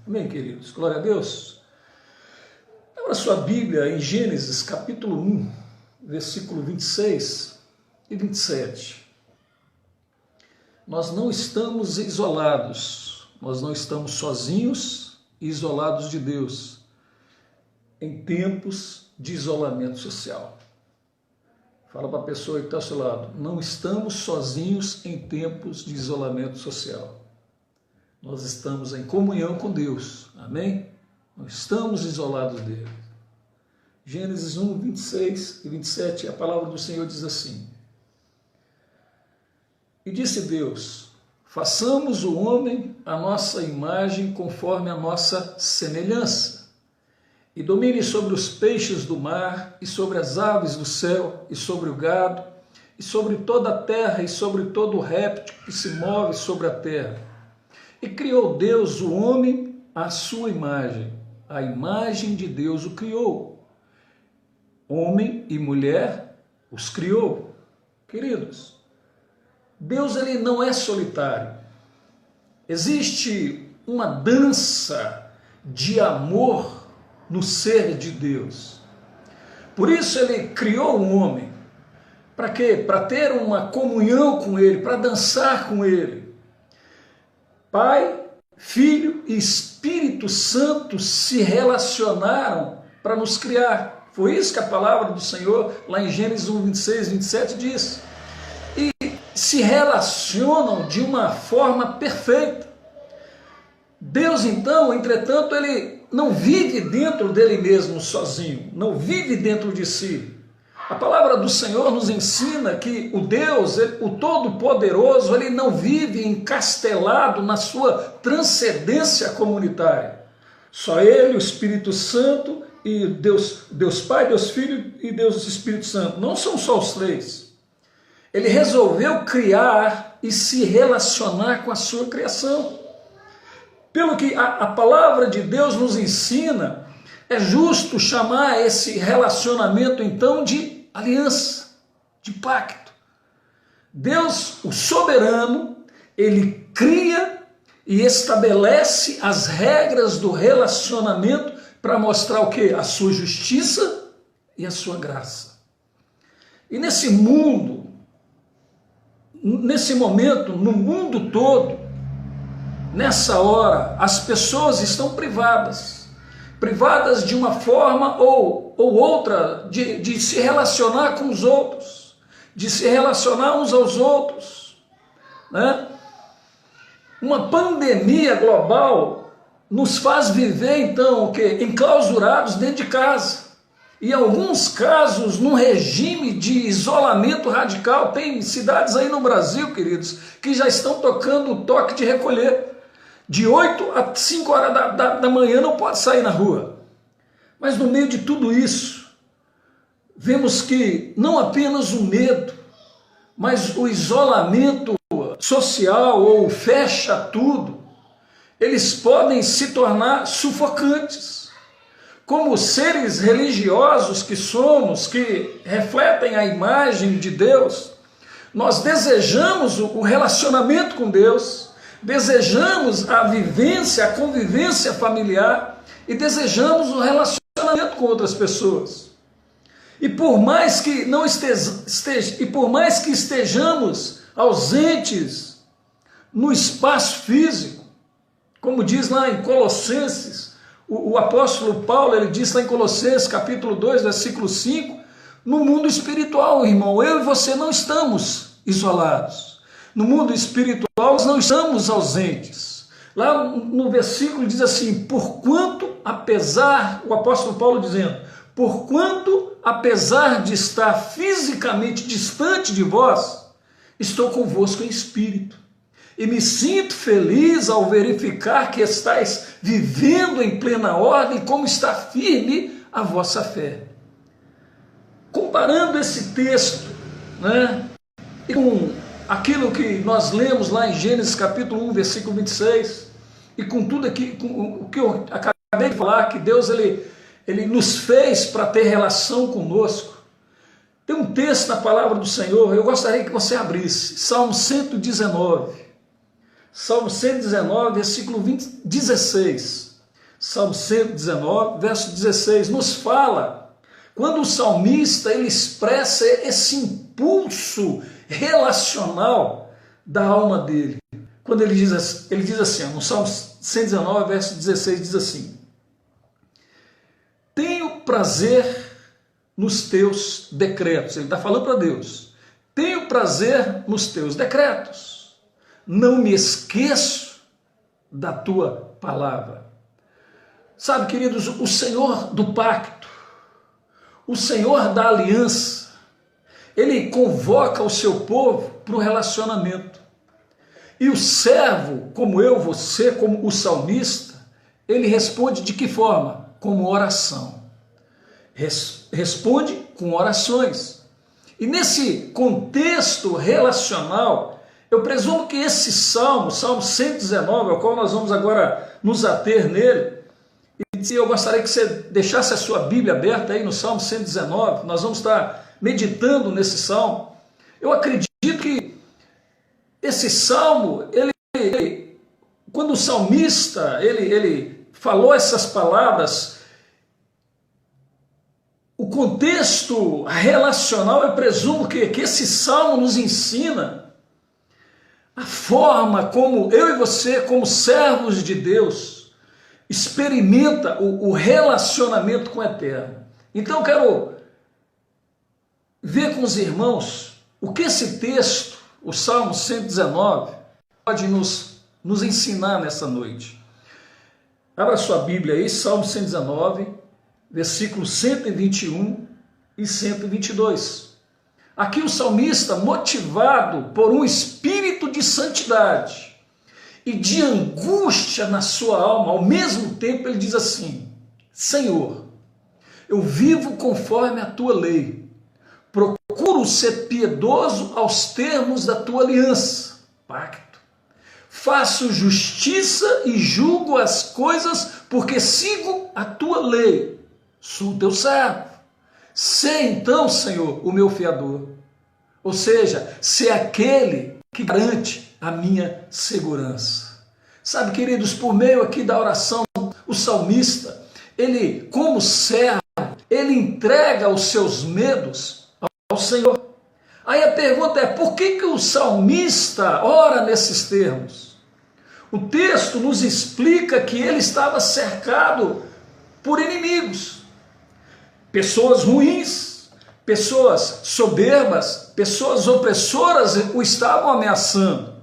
Amém, queridos? Glória a Deus. Abra sua Bíblia em Gênesis, capítulo 1, versículo 26 e 27. Nós não estamos isolados, nós não estamos sozinhos e isolados de Deus em tempos de isolamento social. Fala para a pessoa que está ao seu lado, não estamos sozinhos em tempos de isolamento social. Nós estamos em comunhão com Deus, amém? Não estamos isolados dele. Gênesis 1, 26 e 27, a palavra do Senhor diz assim: E disse Deus, façamos o homem a nossa imagem conforme a nossa semelhança, e domine sobre os peixes do mar, e sobre as aves do céu, e sobre o gado, e sobre toda a terra, e sobre todo o réptil que se move sobre a terra. E criou Deus o homem à sua imagem, a imagem de Deus o criou. Homem e mulher os criou. Queridos, Deus ele não é solitário. Existe uma dança de amor no ser de Deus. Por isso ele criou o homem. Para quê? Para ter uma comunhão com ele, para dançar com ele. Pai, Filho e Espírito Santo se relacionaram para nos criar. Foi isso que a palavra do Senhor, lá em Gênesis 1, 26 e 27, diz. E se relacionam de uma forma perfeita. Deus, então, entretanto, ele não vive dentro dele mesmo sozinho, não vive dentro de si. A palavra do Senhor nos ensina que o Deus, o Todo-Poderoso, ele não vive encastelado na sua transcendência comunitária. Só ele, o Espírito Santo e Deus Pai, Deus Filho e Deus Espírito Santo. Não são só os três. Ele resolveu criar e se relacionar com a sua criação. Pelo que a palavra de Deus nos ensina, é justo chamar esse relacionamento então de aliança, de pacto. Deus, o soberano, ele cria e estabelece as regras do relacionamento para mostrar o quê? A sua justiça e a sua graça. E nesse mundo, nesse momento, no mundo todo, nessa hora, as pessoas estão privadas de uma forma ou outra de se relacionar com os outros, de se relacionar uns aos outros, né? Uma pandemia global nos faz viver, então, o quê? Enclausurados dentro de casa. E em alguns casos, num regime de isolamento radical. Tem cidades aí no Brasil, queridos, que já estão tocando o toque de recolher. De 8 a 5 horas da manhã não pode sair na rua. Mas no meio de tudo isso, vemos que não apenas o medo, mas o isolamento social ou fecha tudo, eles podem se tornar sufocantes. Como seres religiosos que somos, que refletem a imagem de Deus, nós desejamos o relacionamento com Deus, desejamos a vivência, a convivência familiar e desejamos o relacionamento com outras pessoas. E por mais que não estejamos ausentes no espaço físico, como diz lá em Colossenses, o apóstolo Paulo, ele diz lá em Colossenses capítulo 2, versículo 5, no mundo espiritual, irmão, eu e você não estamos isolados. No mundo espiritual, nós não estamos ausentes. Lá no versículo diz assim, porquanto, apesar, o apóstolo Paulo dizendo, porquanto, apesar de estar fisicamente distante de vós, estou convosco em espírito. E me sinto feliz ao verificar que estáis vivendo em plena ordem, como está firme a vossa fé. Comparando esse texto, né, com aquilo que nós lemos lá em Gênesis capítulo 1, versículo 26, e com tudo aqui, com o que eu acabei de falar, que Deus ele nos fez para ter relação conosco. Tem um texto na palavra do Senhor, eu gostaria que você abrisse, Salmo 119. Salmo 119, versículo 16. Salmo 119, verso 16, nos fala, quando o salmista ele expressa esse impulso relacional da alma dele. Quando ele diz assim, no Salmo 119, verso 16, diz assim: tenho prazer nos teus decretos. Ele está falando para Deus. Tenho prazer nos teus decretos. Não me esqueço da tua palavra. Sabe, queridos, o Senhor do pacto, o Senhor da aliança, ele convoca o seu povo para o relacionamento. E o servo, como eu, você, como o salmista, ele responde de que forma? Como oração. Responde com orações. E nesse contexto relacional, eu presumo que esse salmo, Salmo 119, ao qual nós vamos agora nos ater nele, e eu gostaria que você deixasse a sua Bíblia aberta aí no Salmo 119, nós vamos estar meditando nesse salmo. Eu acredito que esse salmo, quando o salmista ele falou essas palavras, o contexto relacional, eu presumo que esse salmo nos ensina a forma como eu e você, como servos de Deus, experimenta o relacionamento com o Eterno. Então eu quero ver com os irmãos o que esse texto, o Salmo 119, pode nos ensinar nessa noite. Abra sua Bíblia aí, Salmo 119, versículos 121 e 122. Aqui o salmista, motivado por um espírito de santidade e de angústia na sua alma, ao mesmo tempo ele diz assim: Senhor, eu vivo conforme a tua lei, procuro ser piedoso aos termos da tua aliança, pacto. Faço justiça e julgo as coisas porque sigo a tua lei. Sou teu servo. Sê então, Senhor, o meu fiador. Ou seja, sê aquele que garante a minha segurança. Sabe, queridos, por meio aqui da oração, o salmista, ele, como servo, ele entrega os seus medos ao Senhor. Aí a pergunta é, por que o salmista ora nesses termos? O texto nos explica que ele estava cercado por inimigos, pessoas ruins, pessoas soberbas, pessoas opressoras o estavam ameaçando.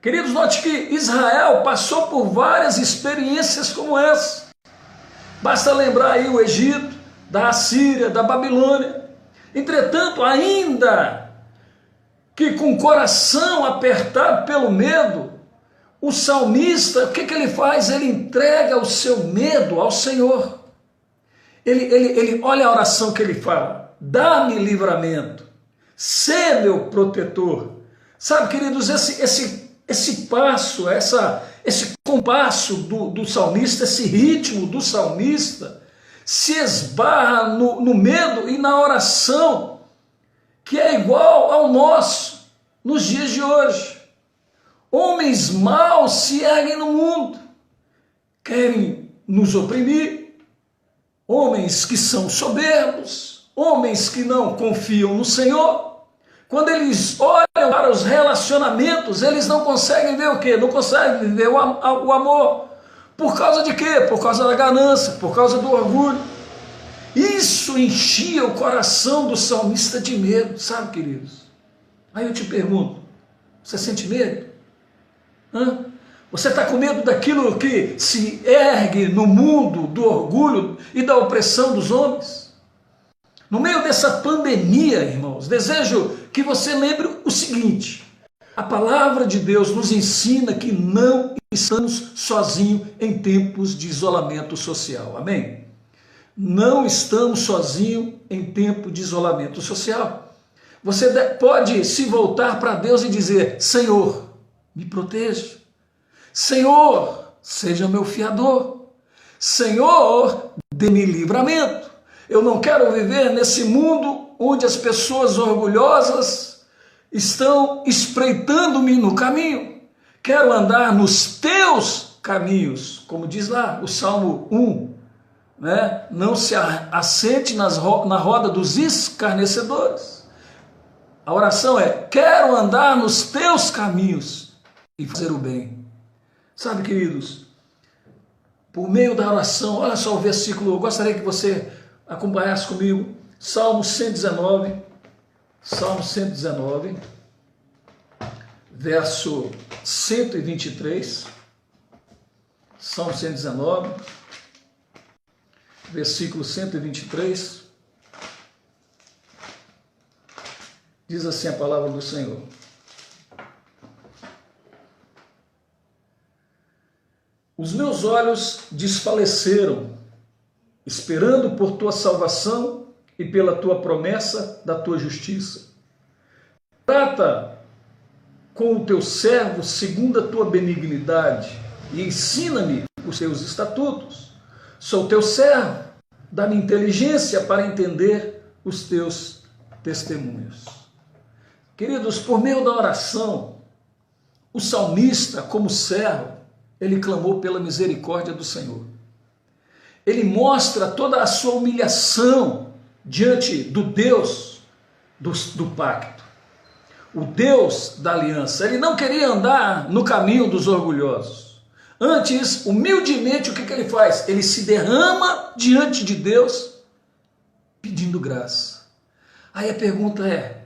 Queridos, note que Israel passou por várias experiências como essa. Basta lembrar aí o Egito, da Assíria, da Babilônia. Entretanto, ainda que com o coração apertado pelo medo, o salmista, o que ele faz? Ele entrega o seu medo ao Senhor. Ele olha a oração que ele fala: dá-me livramento, sê meu protetor. Sabe, queridos, esse passo, esse compasso do salmista, esse ritmo do salmista, se esbarra no medo e na oração, que é igual ao nosso nos dias de hoje. Homens maus se erguem no mundo, querem nos oprimir, homens que são soberbos, homens que não confiam no Senhor. Quando eles olham para os relacionamentos, eles não conseguem ver o quê? Não conseguem ver o amor. Por causa de quê? Por causa da ganância, por causa do orgulho. Isso enchia o coração do salmista de medo, sabe, queridos? Aí eu te pergunto, você sente medo? Você está com medo daquilo que se ergue no mundo do orgulho e da opressão dos homens? No meio dessa pandemia, irmãos, desejo que você lembre o seguinte: a palavra de Deus nos ensina que não estamos sozinhos em tempos de isolamento social. Amém? Não estamos sozinhos em tempo de isolamento social. Você pode se voltar para Deus e dizer: Senhor, me proteja. Senhor, seja meu fiador. Senhor, dê-me livramento. Eu não quero viver nesse mundo onde as pessoas orgulhosas estão espreitando-me no caminho. Quero andar nos teus caminhos, como diz lá o Salmo 1, né? Não se assente na roda dos escarnecedores. A oração é: quero andar nos teus caminhos e fazer o bem. Sabe, queridos, por meio da oração, olha só o versículo, eu gostaria que você acompanhasse comigo, Salmo 119, verso 123, Salmo 119, versículo 123, diz assim a palavra do Senhor: os meus olhos desfaleceram, esperando por tua salvação e pela tua promessa da tua justiça. Trata com o teu servo segundo a tua benignidade e ensina-me os teus estatutos. Sou teu servo, dá-me inteligência para entender os teus testemunhos. Queridos, por meio da oração, o salmista, como servo, ele clamou pela misericórdia do Senhor. Ele mostra toda a sua humilhação diante do Deus do pacto, o Deus da aliança. Ele não queria andar no caminho dos orgulhosos. Antes, humildemente, o que ele faz? Ele se derrama diante de Deus, pedindo graça. Aí a pergunta é: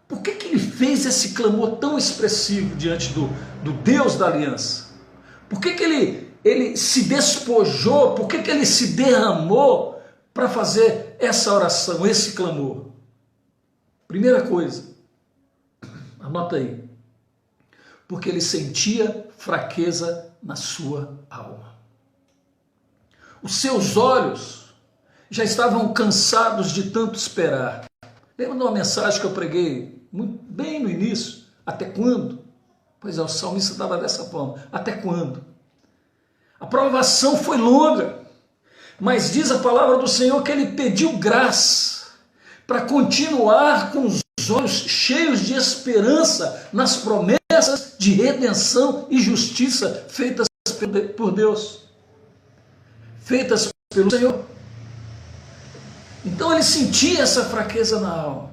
por que ele fez esse clamor tão expressivo diante do Deus da aliança? Por que ele se despojou? Por que ele se derramou para fazer essa oração, esse clamor? Primeira coisa, anota aí: porque ele sentia fraqueza na sua alma. Os seus olhos já estavam cansados de tanto esperar. Lembra de uma mensagem que eu preguei muito bem no início? Até quando? Pois é, o salmista estava dessa forma. Até quando? A provação foi longa, mas diz a palavra do Senhor que ele pediu graça para continuar com os olhos cheios de esperança nas promessas de redenção e justiça feitas por Deus, feitas pelo Senhor. Então ele sentia essa fraqueza na alma,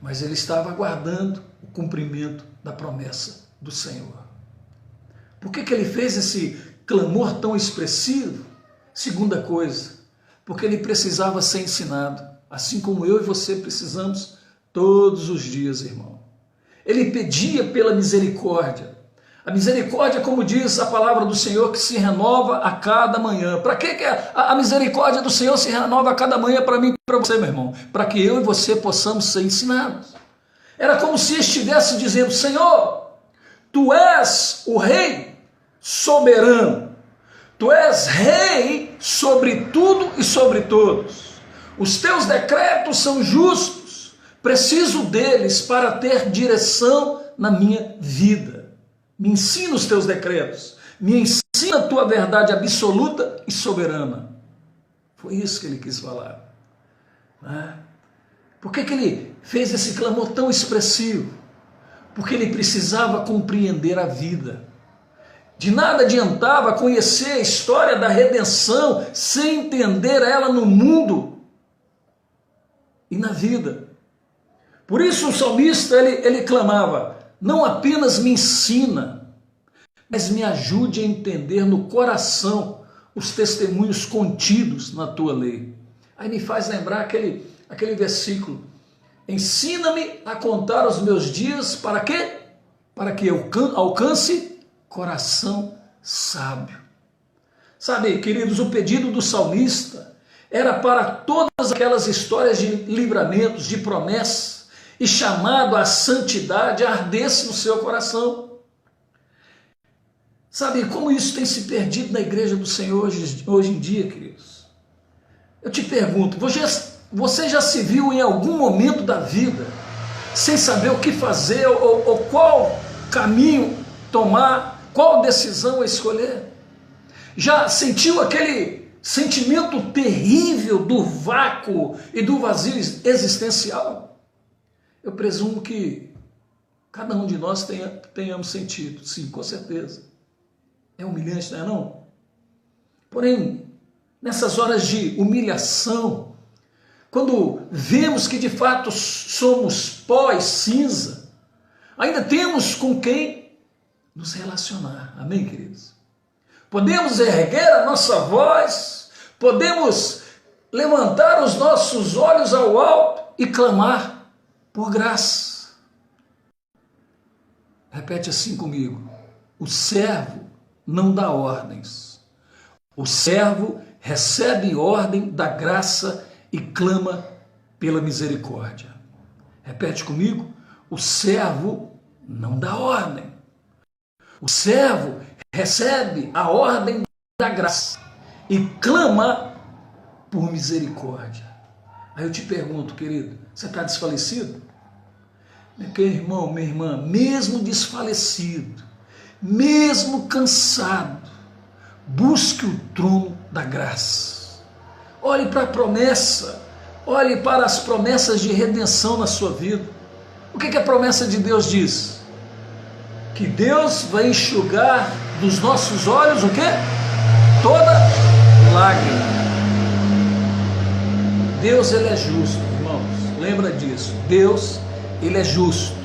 mas ele estava aguardando o cumprimento da promessa do Senhor. Por que ele fez esse clamor tão expressivo? Segunda coisa, porque ele precisava ser ensinado, assim como eu e você precisamos todos os dias, irmão. Ele pedia pela misericórdia. A misericórdia, como diz a palavra do Senhor, que se renova a cada manhã. Para que a misericórdia do Senhor se renova a cada manhã para mim e para você, meu irmão? Para que eu e você possamos ser ensinados. Era como se estivesse dizendo: Senhor, Tu és o Rei soberano. Tu és Rei sobre tudo e sobre todos. Os Teus decretos são justos. Preciso deles para ter direção na minha vida. Me ensina os teus decretos, me ensina a tua verdade absoluta e soberana. Foi isso que ele quis falar. Por que ele fez esse clamor tão expressivo? Porque ele precisava compreender a vida. De nada adiantava conhecer a história da redenção sem entender ela no mundo e na vida. Por isso o salmista ele clamava: não apenas me ensina, mas me ajude a entender no coração os testemunhos contidos na tua lei. Aí me faz lembrar aquele versículo: ensina-me a contar os meus dias, para quê? Para que eu alcance coração sábio. Sabe, queridos, o pedido do salmista era para todas aquelas histórias de livramentos, de promessas, e chamado à santidade ardesse no seu coração. Sabe como isso tem se perdido na igreja do Senhor hoje em dia, queridos? Eu te pergunto, você já se viu em algum momento da vida sem saber o que fazer ou qual caminho tomar, qual decisão escolher? Já sentiu aquele sentimento terrível do vácuo e do vazio existencial? Eu presumo que cada um de nós tenhamos sentido, sim, com certeza. É humilhante, não é não? Porém, nessas horas de humilhação, quando vemos que de fato somos pó e cinza, ainda temos com quem nos relacionar. Amém, queridos? Podemos erguer a nossa voz, podemos levantar os nossos olhos ao alto e clamar por graça. Repete assim comigo: o servo não dá ordens, o servo recebe ordem da graça e clama pela misericórdia. Repete comigo: o servo não dá ordem, o servo recebe a ordem da graça e clama por misericórdia. Aí eu te pergunto, querido, você está desfalecido? Meu irmão, minha irmã, mesmo desfalecido, mesmo cansado, busque o trono da graça. Olhe para a promessa, olhe para as promessas de redenção na sua vida. O que a promessa de Deus diz? Que Deus vai enxugar dos nossos olhos o quê? Toda lágrima. Deus, ele é justo, irmãos, lembra disso. Deus, ele é justo.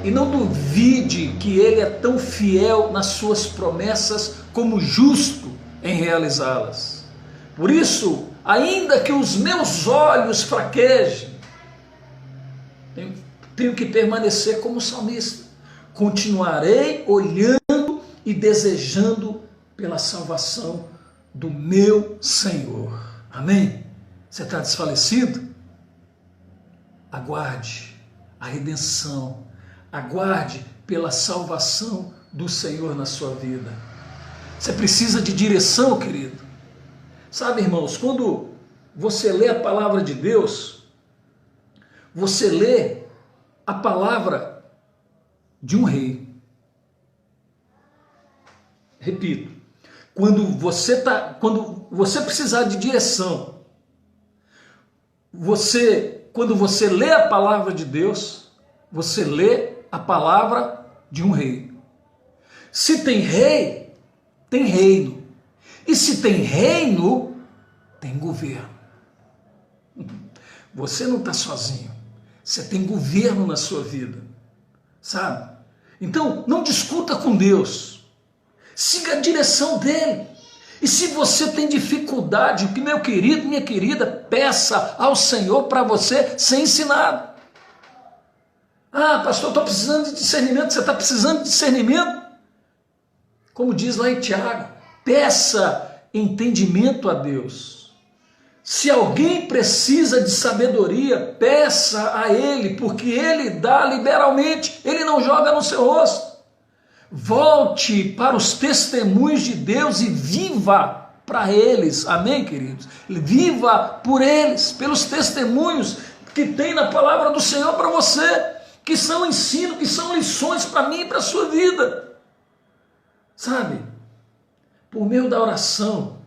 E não duvide que ele é tão fiel nas suas promessas como justo em realizá-las. Por isso, ainda que os meus olhos fraquejem, tenho que permanecer como salmista. Continuarei olhando e desejando pela salvação do meu Senhor. Amém? Você está desfalecido? Aguarde a redenção, aguarde pela salvação do Senhor na sua vida. Você precisa de direção, querido. Sabe, irmãos, quando você lê a palavra de Deus, você lê a palavra de um rei. Repito, quando você precisar de direção, quando você lê a palavra de Deus, você lê a palavra de um rei. Se tem rei, tem reino. E se tem reino, tem governo. Você não está sozinho. Você tem governo na sua vida. Sabe? Então, não discuta com Deus. Siga a direção dele. E se você tem dificuldade, meu querido, minha querida, peça ao Senhor para você ser ensinado. Ah, pastor, estou precisando de discernimento. Você está precisando de discernimento? Como diz lá em Tiago, peça entendimento a Deus. Se alguém precisa de sabedoria, peça a Ele, porque Ele dá liberalmente, Ele não joga no seu rosto. Volte para os testemunhos de Deus e viva para eles, amém, queridos? Viva por eles, pelos testemunhos que tem na palavra do Senhor para você, que são ensino, que são lições para mim e para a sua vida. Sabe? Por meio da oração,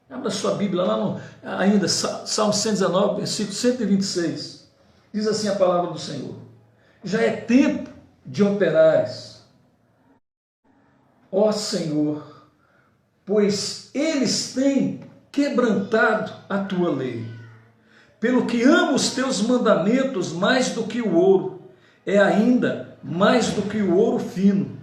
abra sua Bíblia lá ainda, Salmo 119, versículo 126, diz assim a palavra do Senhor: já é tempo de operares, ó Senhor, pois eles têm quebrantado a tua lei. Pelo que amo os teus mandamentos mais do que o ouro, é ainda mais do que o ouro fino.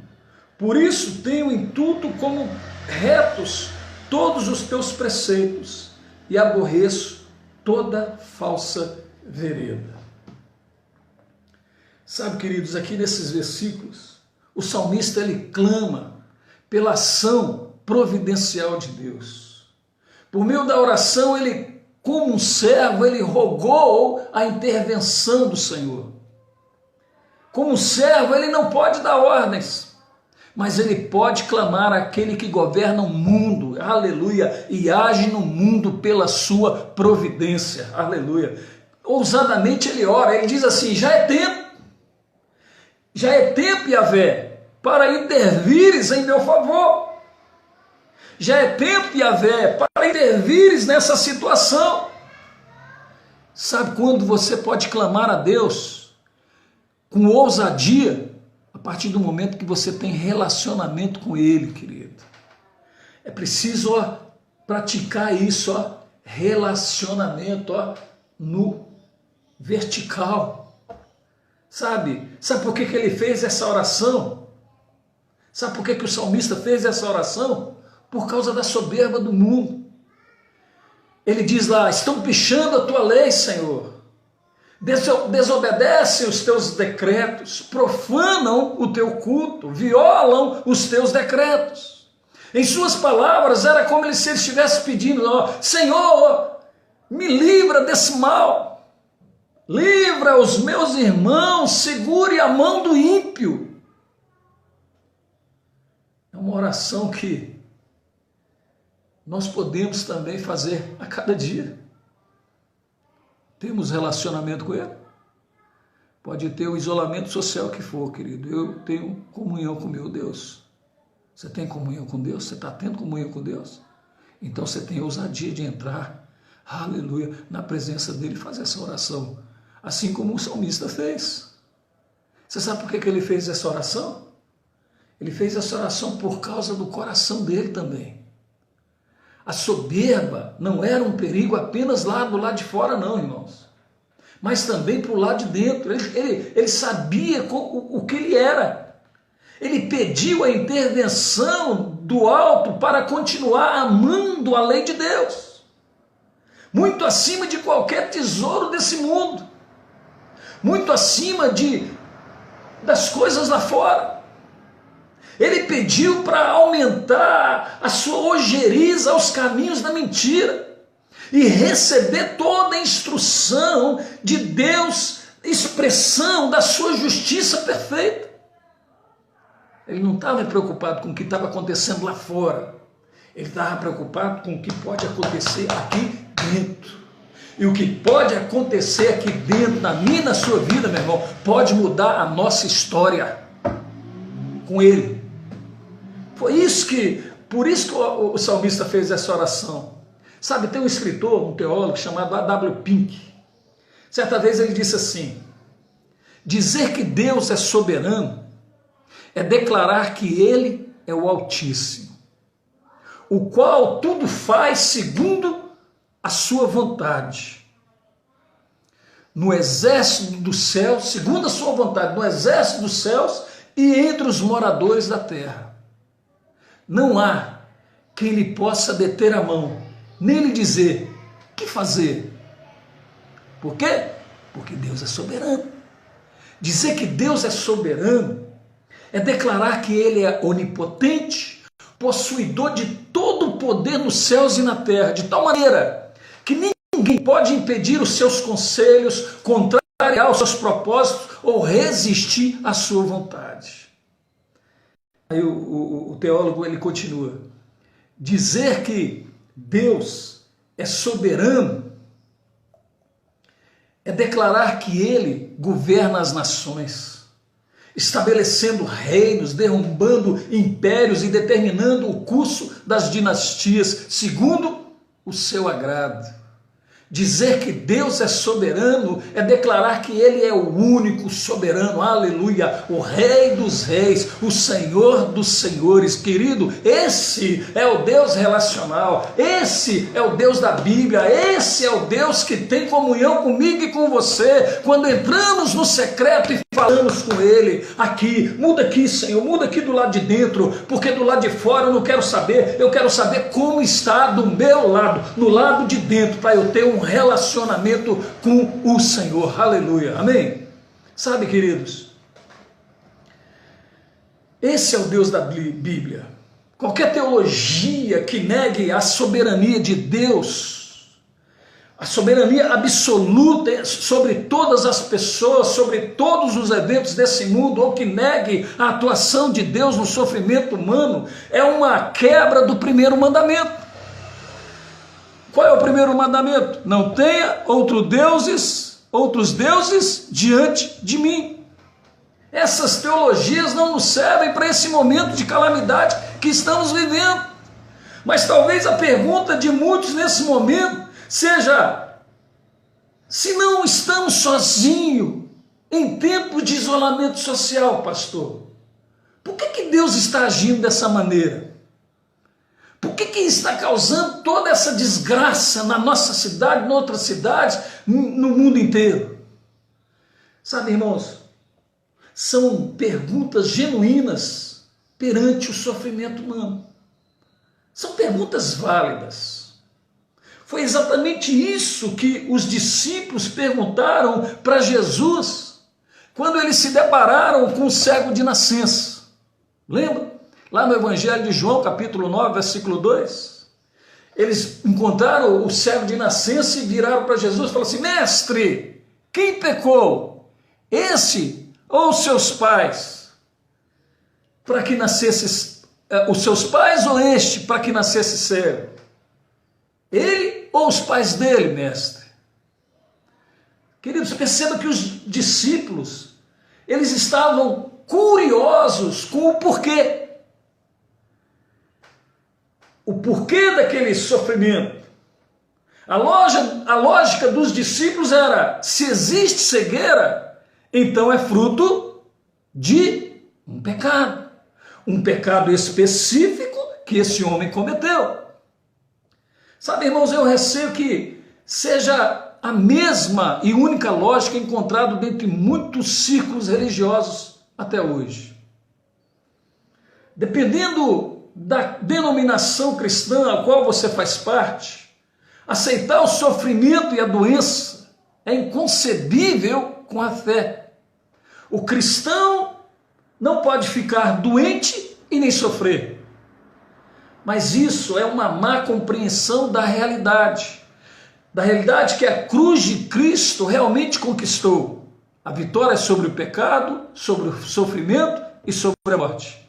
Por isso tenho em tudo como retos todos os teus preceitos e aborreço toda falsa vereda. Sabe, queridos, aqui nesses versículos, o salmista ele clama pela ação providencial de Deus. Por meio da oração, ele, como um servo, ele rogou a intervenção do Senhor. Como um servo, ele não pode dar ordens, mas ele pode clamar àquele que governa o mundo, aleluia, e age no mundo pela sua providência, aleluia. Ousadamente ele ora, ele diz assim: já é tempo, Yahvé, para intervires em meu favor. Já é tempo, Yahvé, para intervires nessa situação. Sabe quando você pode clamar a Deus com ousadia? A partir do momento que você tem relacionamento com Ele, querido. É preciso praticar isso, relacionamento no vertical. Sabe por que ele fez essa oração? Sabe por que o salmista fez essa oração? Por causa da soberba do mundo. Ele diz lá: estão pichando a tua lei, Senhor. Desobedecem os teus decretos, profanam o teu culto, violam os teus decretos. Em suas palavras, era como se ele estivesse pedindo: Senhor, me livra desse mal, livra os meus irmãos, segure a mão do ímpio. É uma oração que nós podemos também fazer a cada dia. Temos relacionamento com Ele? Pode ter o isolamento social que for, querido. Eu tenho comunhão com meu Deus. Você tem comunhão com Deus? Você está tendo comunhão com Deus? Então você tem a ousadia de entrar, aleluia, na presença dEle e fazer essa oração. Assim como o salmista fez. Você sabe por que ele fez essa oração? Ele fez essa oração por causa do coração dele também. A soberba não era um perigo apenas lá do lado de fora, não, irmãos. Mas também para o lado de dentro. Ele sabia o que ele era. Ele pediu a intervenção do alto para continuar amando a lei de Deus. Muito acima de qualquer tesouro desse mundo. Muito acima das coisas lá fora. Ele pediu para aumentar a sua ojeriza aos caminhos da mentira e receber toda a instrução de Deus, expressão da sua justiça perfeita. Ele não estava preocupado com o que estava acontecendo lá fora. Ele estava preocupado com o que pode acontecer aqui dentro. E o que pode acontecer aqui dentro, na minha e na sua vida, meu irmão, pode mudar a nossa história com Ele. Por isso que o salmista fez essa oração. Sabe, tem um escritor, um teólogo chamado A.W. Pink. Certa vez ele disse assim: dizer que Deus é soberano é declarar que Ele é o Altíssimo, o qual tudo faz segundo a sua vontade. No exército dos céus, segundo a sua vontade, no exército dos céus e entre os moradores da terra. Não há quem lhe possa deter a mão, nem lhe dizer o que fazer. Por quê? Porque Deus é soberano. Dizer que Deus é soberano é declarar que Ele é onipotente, possuidor de todo o poder nos céus e na terra, de tal maneira que ninguém pode impedir os seus conselhos, contrariar os seus propósitos ou resistir à sua vontade. Aí o teólogo ele continua: dizer que Deus é soberano é declarar que Ele governa as nações, estabelecendo reinos, derrubando impérios e determinando o curso das dinastias segundo o seu agrado. Dizer que Deus é soberano é declarar que Ele é o único soberano, aleluia, o Rei dos reis, o Senhor dos senhores. Querido, esse é o Deus relacional, esse é o Deus da Bíblia, esse é o Deus que tem comunhão comigo e com você. Quando entramos no secreto e falamos com Ele, muda aqui, Senhor, muda aqui do lado de dentro, porque do lado de fora eu não quero saber, eu quero saber como está do meu lado, no lado de dentro, para eu ter um relacionamento com o Senhor, aleluia, amém? Sabe, queridos, esse é o Deus da Bíblia. Qualquer teologia que negue a soberania de Deus, a soberania absoluta sobre todas as pessoas, sobre todos os eventos desse mundo, ou que negue a atuação de Deus no sofrimento humano, é uma quebra do primeiro mandamento. Qual é o primeiro mandamento? Não tenha outros deuses diante de mim. Essas teologias não nos servem para esse momento de calamidade que estamos vivendo. Mas talvez a pergunta de muitos nesse momento seja: se não estamos sozinhos em tempos de isolamento social, pastor, por que Deus está agindo dessa maneira? Por que está causando toda essa desgraça na nossa cidade, em outras cidades, no mundo inteiro? Sabe, irmãos, são perguntas genuínas perante o sofrimento humano. São perguntas válidas. Foi exatamente isso que os discípulos perguntaram para Jesus quando eles se depararam com o cego de nascença. Lembra? Lá no Evangelho de João, capítulo 9, versículo 2. Eles encontraram o cego de nascença e viraram para Jesus e falaram assim: mestre, quem pecou? Esse ou os seus pais? Para que nascesse, os seus pais ou este, para que nascesse cego? Ele ou os pais dele, mestre? Queridos, perceba que os discípulos, eles estavam curiosos com o porquê. O porquê daquele sofrimento. A lógica dos discípulos era: se existe cegueira, então é fruto de um pecado. Um pecado específico que esse homem cometeu. Sabe, irmãos, eu receio que seja a mesma e única lógica encontrada dentre muitos círculos religiosos até hoje. Dependendo da denominação cristã a qual você faz parte, aceitar o sofrimento e a doença é inconcebível com a fé. O cristão não pode ficar doente e nem sofrer. Mas isso é uma má compreensão da realidade que a cruz de Cristo realmente conquistou. A vitória sobre o pecado, sobre o sofrimento e sobre a morte.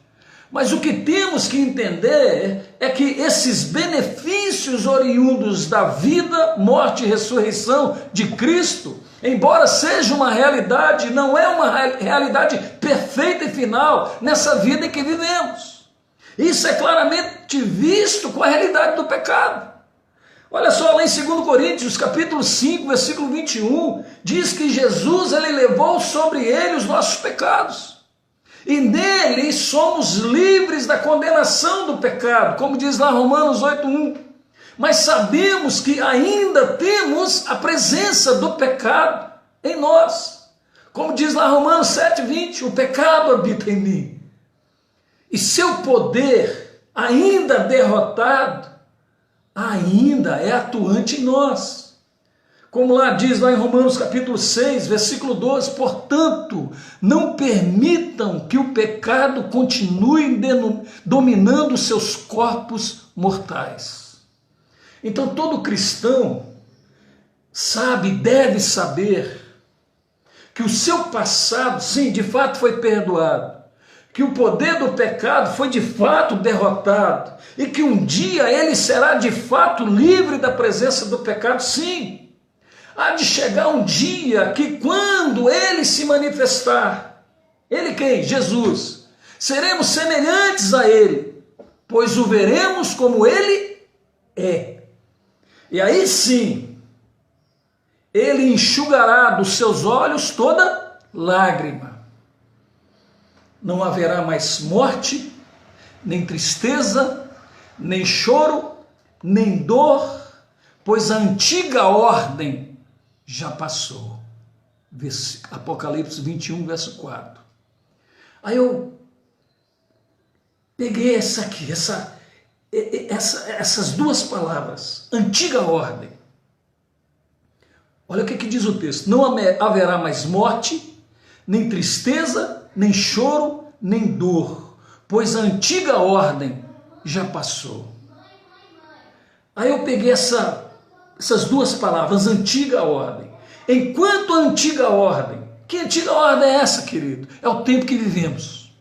Mas o que temos que entender é que esses benefícios oriundos da vida, morte e ressurreição de Cristo, embora seja uma realidade, não é uma realidade perfeita e final nessa vida em que vivemos. Isso é claramente visto com a realidade do pecado. Olha só, lá em 2 Coríntios, capítulo 5, versículo 21, diz que Jesus, ele levou sobre ele os nossos pecados. E nele somos livres da condenação do pecado, como diz lá Romanos 8:1. Mas sabemos que ainda temos a presença do pecado em nós. Como diz lá Romanos 7:20, o pecado habita em mim. E seu poder, ainda derrotado, ainda é atuante em nós. Como lá diz lá em Romanos capítulo 6, versículo 12, portanto, não permitam que o pecado continue dominando seus corpos mortais. Então todo cristão sabe, deve saber, que o seu passado, sim, de fato foi perdoado, que o poder do pecado foi de fato derrotado, e que um dia ele será de fato livre da presença do pecado, sim. Há de chegar um dia que quando ele se manifestar, ele quem? Jesus, seremos semelhantes a ele, pois o veremos como ele é. E aí sim, ele enxugará dos seus olhos toda lágrima. Não haverá mais morte, nem tristeza, nem choro, nem dor, pois a antiga ordem já passou. Apocalipse 21, verso 4. Aí eu peguei essas duas palavras, antiga ordem. Olha o que diz o texto: não haverá mais morte, nem tristeza, nem choro, nem dor, pois a antiga ordem já passou. Aí eu peguei essas duas palavras, antiga ordem. Enquanto a antiga ordem, que antiga ordem é essa, querido? É o tempo que vivemos.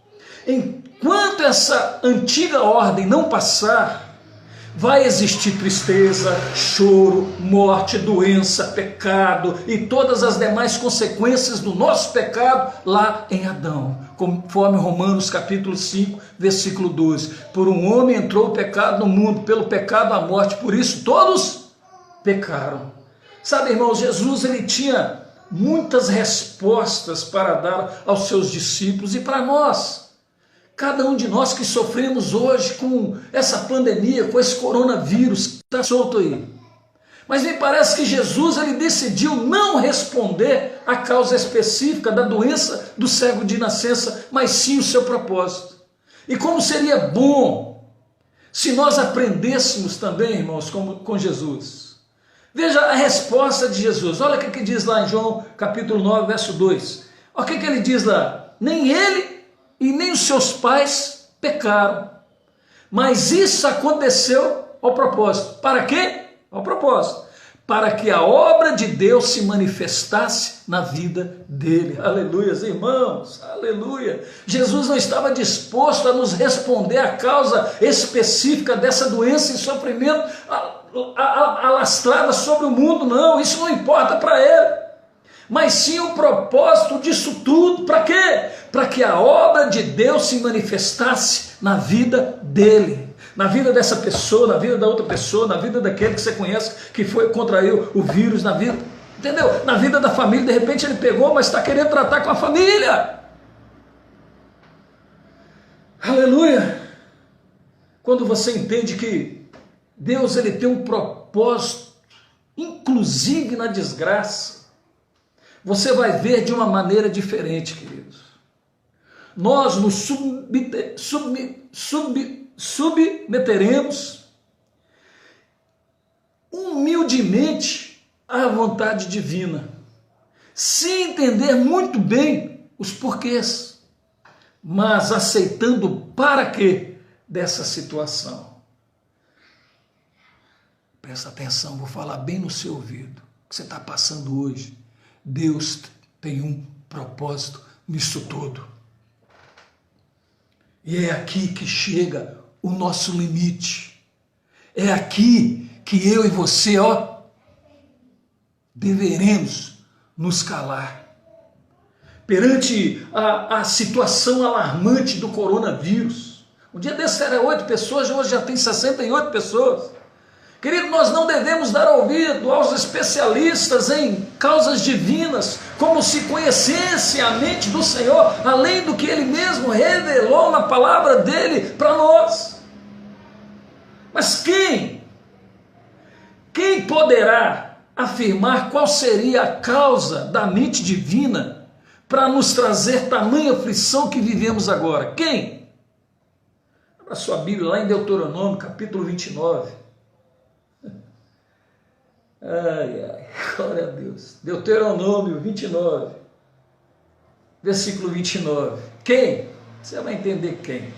Enquanto essa antiga ordem não passar, vai existir tristeza, choro, morte, doença, pecado e todas as demais consequências do nosso pecado lá em Adão, conforme Romanos capítulo 5, versículo 12. Por um homem entrou o pecado no mundo, pelo pecado a morte, por isso todos pecaram. Sabe, irmãos, Jesus ele tinha muitas respostas para dar aos seus discípulos e para nós, Cada um de nós que sofremos hoje com essa pandemia, com esse coronavírus que está solto aí. Mas me parece que Jesus ele decidiu não responder à causa específica da doença do cego de nascença, mas sim o seu propósito. E como seria bom se nós aprendêssemos também, irmãos, com Jesus. Veja a resposta de Jesus. Olha o que diz lá em João capítulo 9, verso 2. Olha o que ele diz lá. Nem ele e nem os seus pais pecaram. Mas isso aconteceu ao propósito. Para quê? Ao propósito. Para que a obra de Deus se manifestasse na vida dele. Aleluia, irmãos, aleluia. Jesus não estava disposto a nos responder a causa específica dessa doença e sofrimento alastrada sobre o mundo, não. Isso não importa para ele. Mas sim o propósito disso tudo. Para quê? Para que a obra de Deus se manifestasse na vida dele. Na vida dessa pessoa, na vida da outra pessoa, na vida daquele que você conhece, que contraiu o vírus, na vida, entendeu? Na vida da família, de repente ele pegou, mas está querendo tratar com a família. Aleluia! Quando você entende que Deus ele tem um propósito, inclusive na desgraça, você vai ver de uma maneira diferente, queridos. Nós nos submeteremos humildemente à vontade divina, sem entender muito bem os porquês, mas aceitando o para quê dessa situação. Presta atenção, vou falar bem no seu ouvido. O que você está passando hoje, Deus tem um propósito nisso tudo. E é aqui que chega o nosso limite. É aqui que eu e você, deveremos nos calar. Perante a situação alarmante do coronavírus. Um dia desse era 8 pessoas, hoje já tem 68 pessoas. Querido, nós não devemos dar ouvido aos especialistas em causas divinas, como se conhecesse a mente do Senhor, além do que Ele mesmo revelou na palavra dEle para nós. Mas quem poderá afirmar qual seria a causa da mente divina para nos trazer tamanha aflição que vivemos agora? Quem? Abra sua Bíblia lá em Deuteronômio, capítulo 29. Ai, glória a Deus. Deuteronômio 29, versículo 29. Quem? Você vai entender quem.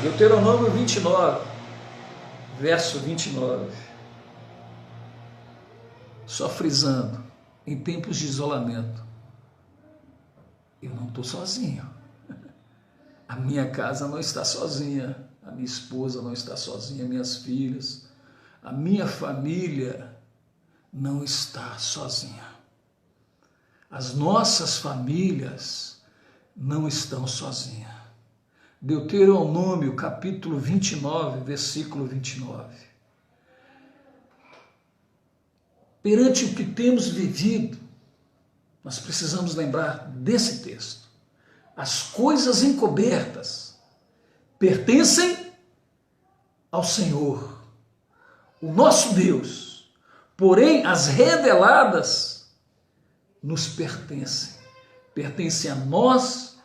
Deuteronômio 29, verso 29. Só frisando, em tempos de isolamento, eu não estou sozinho. A minha casa não está sozinha, a minha esposa não está sozinha, minhas filhas. A minha família não está sozinha. As nossas famílias não estão sozinhas. Deuteronômio, capítulo 29, versículo 29. Perante o que temos vivido, nós precisamos lembrar desse texto. As coisas encobertas pertencem ao Senhor, o nosso Deus, porém as reveladas nos pertencem a nós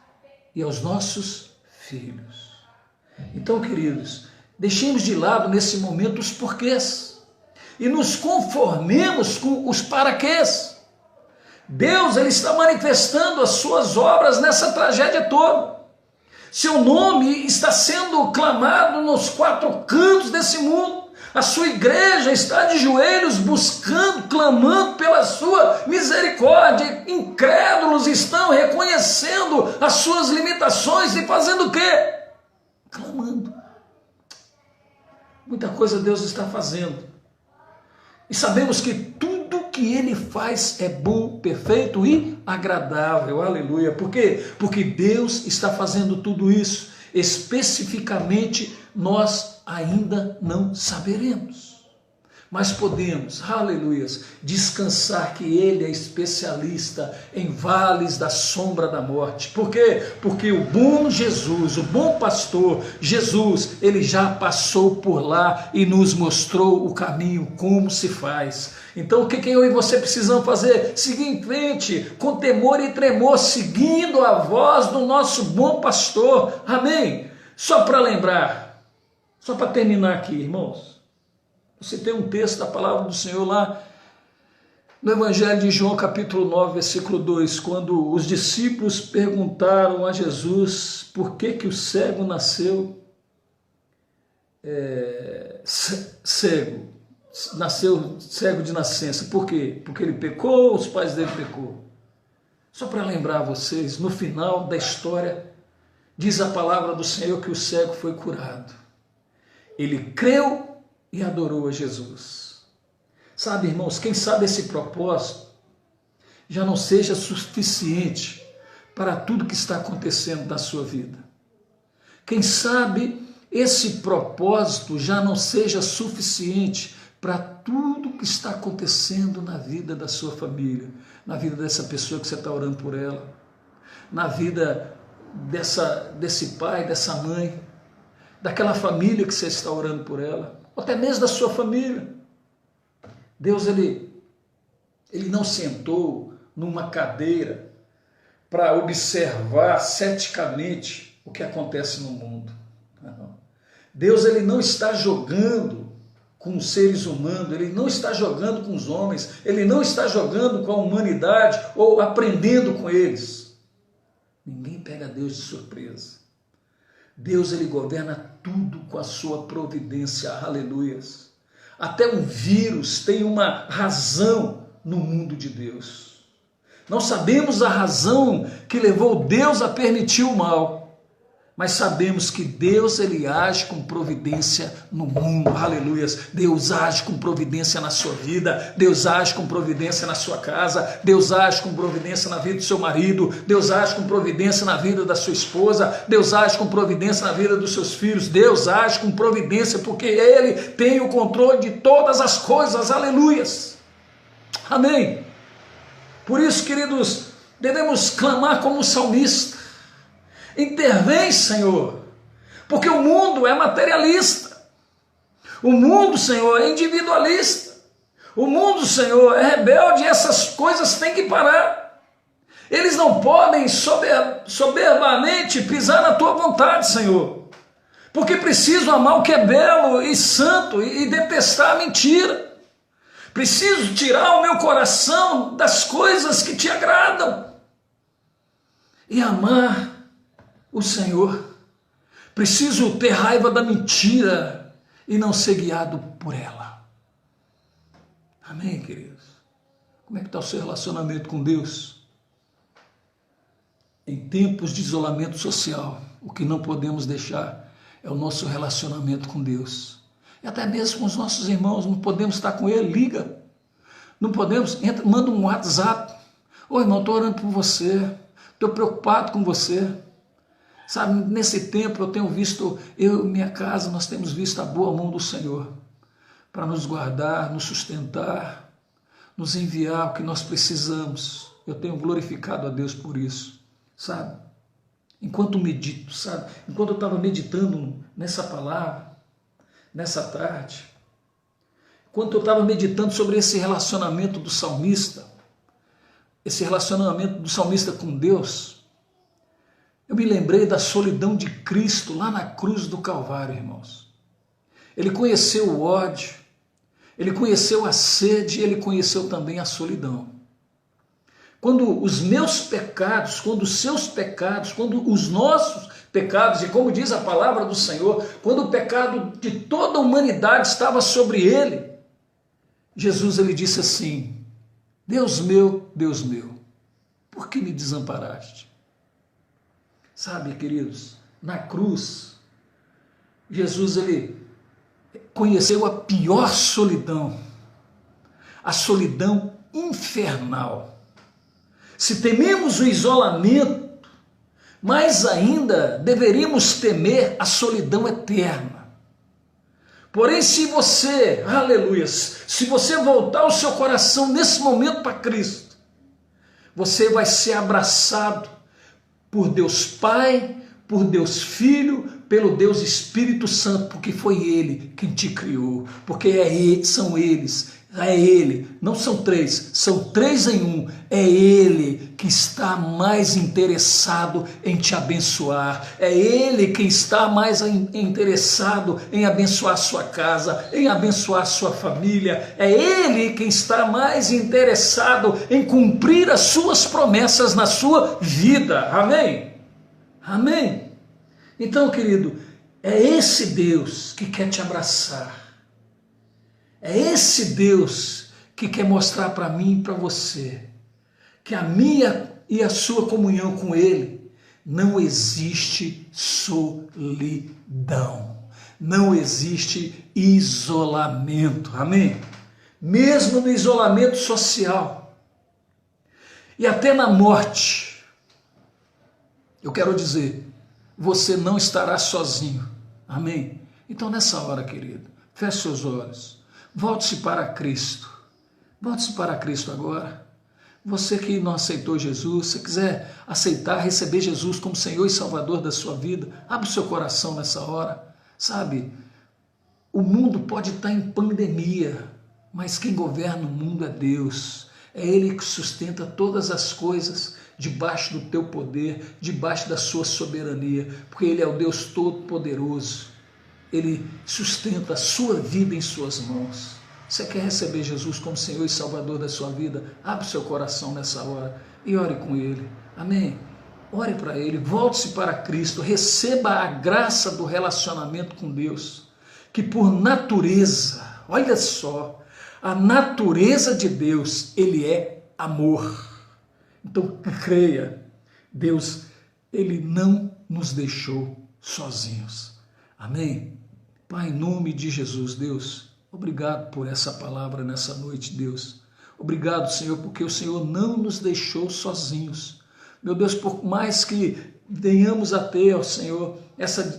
e aos nossos filhos. Então, queridos, deixemos de lado nesse momento os porquês e nos conformemos com os paraquês. Deus ele está manifestando as suas obras nessa tragédia toda. Seu nome está sendo clamado nos 4 cantos desse mundo. A sua igreja está de joelhos buscando, clamando pela sua misericórdia. Incrédulos estão reconhecendo as suas limitações e fazendo o quê? Clamando. Muita coisa Deus está fazendo. E sabemos que tudo que Ele faz é bom, perfeito e agradável. Aleluia. Por quê? Porque Deus está fazendo tudo isso. Especificamente, nós ainda não saberemos. mas podemos, aleluias, descansar que Ele é especialista em vales da sombra da morte. Por quê? Porque o bom Jesus, o bom pastor, Jesus, Ele já passou por lá e nos mostrou o caminho, como se faz. Então o que eu e você precisamos fazer? Seguir em frente, com temor e tremor, seguindo a voz do nosso bom pastor. Amém? Só para lembrar, só para terminar aqui, irmãos. Você tem um texto da palavra do Senhor lá no Evangelho de João, capítulo 9, versículo 2, quando os discípulos perguntaram a Jesus por que o cego nasceu cego, nasceu cego de nascença. Por quê? Porque ele pecou ou os pais dele pecou? Só para lembrar vocês, no final da história, diz a palavra do Senhor que o cego foi curado. Ele creu e adorou a Jesus. Sabe, irmãos, quem sabe esse propósito já não seja suficiente para tudo que está acontecendo na sua vida. Quem sabe esse propósito já não seja suficiente para tudo que está acontecendo na vida da sua família, na vida dessa pessoa que você está orando por ela, na vida desse pai, dessa mãe, daquela família que você está orando por ela, ou até mesmo da sua família. Deus, ele não sentou numa cadeira para observar ceticamente o que acontece no mundo. Não. Deus, ele não está jogando com os seres humanos, ele não está jogando com os homens, ele não está jogando com a humanidade ou aprendendo com eles. Ninguém pega Deus de surpresa. Deus, ele governa tudo com a sua providência, aleluias. Até um vírus tem uma razão no mundo de Deus. Não sabemos a razão que levou Deus a permitir o mal, mas sabemos que Deus, ele age com providência no mundo, aleluias. Deus age com providência na sua vida, Deus age com providência na sua casa, Deus age com providência na vida do seu marido, Deus age com providência na vida da sua esposa, Deus age com providência na vida dos seus filhos, Deus age com providência porque Ele tem o controle de todas as coisas, aleluias. Amém. Por isso, queridos, devemos clamar como salmista. Intervém, Senhor, porque o mundo é materialista, o mundo, Senhor, é individualista, o mundo, Senhor, é rebelde e essas coisas têm que parar. Eles não podem soberbamente pisar na tua vontade, Senhor, porque preciso amar o que é belo e santo e detestar a mentira. Preciso tirar o meu coração das coisas que te agradam e amar o Senhor. Preciso ter raiva da mentira e não ser guiado por ela. Amém, queridos? Como é que está o seu relacionamento com Deus? Em tempos de isolamento social, o que não podemos deixar é o nosso relacionamento com Deus. E até mesmo com os nossos irmãos, não podemos estar com ele, liga. Não podemos, manda um WhatsApp. Ô irmão, estou orando por você, estou preocupado com você. Sabe, nesse tempo eu tenho visto, eu e minha casa, nós temos visto a boa mão do Senhor para nos guardar, nos sustentar, nos enviar o que nós precisamos. Eu tenho glorificado a Deus por isso, sabe? Enquanto medito, sabe? Enquanto eu estava meditando nessa palavra, nessa tarde, enquanto eu estava meditando sobre esse relacionamento do salmista, esse relacionamento do salmista com Deus, eu me lembrei da solidão de Cristo lá na cruz do Calvário, irmãos. Ele conheceu o ódio, ele conheceu a sede, ele conheceu também a solidão. Quando os meus pecados, quando os seus pecados, quando os nossos pecados, e como diz a palavra do Senhor, quando o pecado de toda a humanidade estava sobre ele, Jesus, ele disse assim: Deus meu, por que me desamparaste? Sabe, queridos, na cruz, Jesus, ele conheceu a pior solidão, a solidão infernal. Se tememos o isolamento, mais ainda deveríamos temer a solidão eterna. Porém, se você, aleluia, se você voltar o seu coração nesse momento para Cristo, você vai ser abraçado por Deus Pai, por Deus Filho, pelo Deus Espírito Santo, porque foi Ele quem te criou, porque são eles, é Ele, não são três, são três em um, é Ele que está mais interessado em te abençoar, é Ele quem está mais interessado em abençoar sua casa, em abençoar sua família, é Ele quem está mais interessado em cumprir as suas promessas na sua vida, amém? Amém? Então, querido, é esse Deus que quer te abraçar, é esse Deus que quer mostrar para mim e para você que a minha e a sua comunhão com Ele não existe solidão, não existe isolamento, amém? Mesmo no isolamento social e até na morte, eu quero dizer, você não estará sozinho, amém? Então nessa hora, querido, feche seus olhos, volte-se para Cristo, volte-se para Cristo agora. Você que não aceitou Jesus, se quiser aceitar, receber Jesus como Senhor e Salvador da sua vida, abre o seu coração nessa hora, sabe? O mundo pode estar em pandemia, mas quem governa o mundo é Deus, é Ele que sustenta todas as coisas debaixo do teu poder, debaixo da sua soberania, porque Ele é o Deus Todo-Poderoso, Ele sustenta a sua vida em suas mãos. Você quer receber Jesus como Senhor e Salvador da sua vida? Abre o seu coração nessa hora e ore com Ele, amém? Ore para Ele, volte-se para Cristo, receba a graça do relacionamento com Deus, que por natureza, olha só, a natureza de Deus, Ele é amor. Então creia, Deus, Ele não nos deixou sozinhos, amém? Pai, em nome de Jesus, Deus, obrigado por essa palavra nessa noite, Deus. Obrigado, Senhor, porque o Senhor não nos deixou sozinhos. Meu Deus, por mais que venhamos a ter, ó Senhor,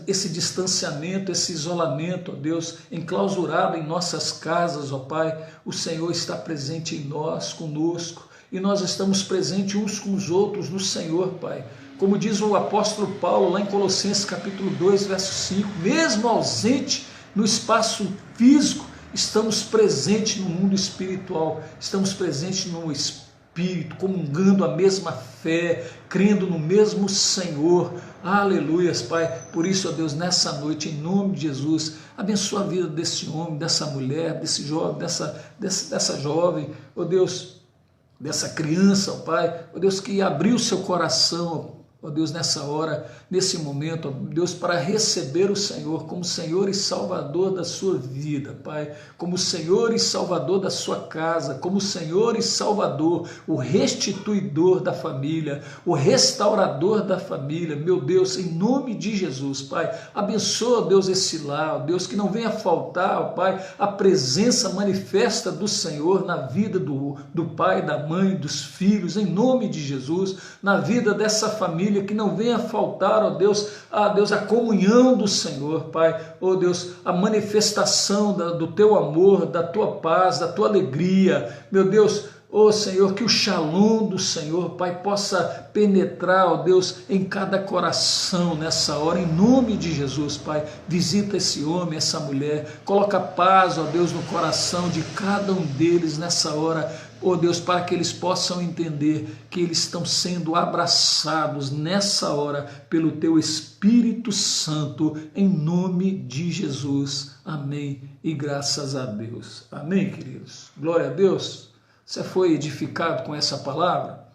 esse distanciamento, esse isolamento, ó Deus, enclausurado em nossas casas, ó Pai, o Senhor está presente em nós, conosco, e nós estamos presentes uns com os outros no Senhor, Pai. Como diz o apóstolo Paulo lá em Colossenses capítulo 2, verso 5, mesmo ausente no espaço físico, estamos presentes no mundo espiritual, estamos presentes no Espírito, comungando a mesma fé, crendo no mesmo Senhor, aleluias, Pai. Por isso, ó Deus, nessa noite, em nome de Jesus, abençoa a vida desse homem, dessa mulher, desse jovem, dessa jovem, ó Deus, dessa criança, ó Pai, ó Deus, que abriu seu coração, ó Deus, nessa hora, nesse momento, ó Deus, para receber o Senhor como Senhor e Salvador da sua vida, Pai, como Senhor e Salvador da sua casa, como Senhor e Salvador, o restituidor da família, o restaurador da família, meu Deus, em nome de Jesus, Pai, abençoa, ó Deus, esse lar, ó Deus, que não venha faltar, ó Pai, a presença manifesta do Senhor na vida do pai, da mãe, dos filhos, em nome de Jesus, na vida dessa família, que não venha faltar, ó Deus, a comunhão do Senhor, Pai, ó Deus, a manifestação do teu amor, da tua paz, da tua alegria, meu Deus, ó Senhor, que o shalom do Senhor, Pai, possa penetrar, ó Deus, em cada coração nessa hora, em nome de Jesus, Pai, visita esse homem, essa mulher, coloca paz, ó Deus, no coração de cada um deles nessa hora, ó Deus, para que eles possam entender que eles estão sendo abraçados nessa hora pelo Teu Espírito Santo, em nome de Jesus. Amém e graças a Deus. Amém, queridos? Glória a Deus. Você foi edificado com essa palavra?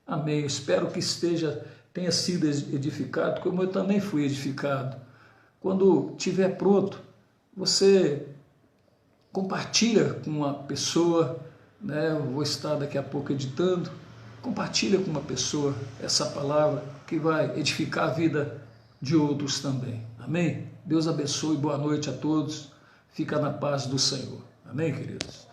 Amém. Eu espero que tenha sido edificado, como eu também fui edificado. Quando estiver pronto, você compartilha com uma pessoa, né? Eu vou estar daqui a pouco editando, compartilha com uma pessoa essa palavra que vai edificar a vida de outros também, amém? Deus abençoe, boa noite a todos, fica na paz do Senhor, amém, queridos?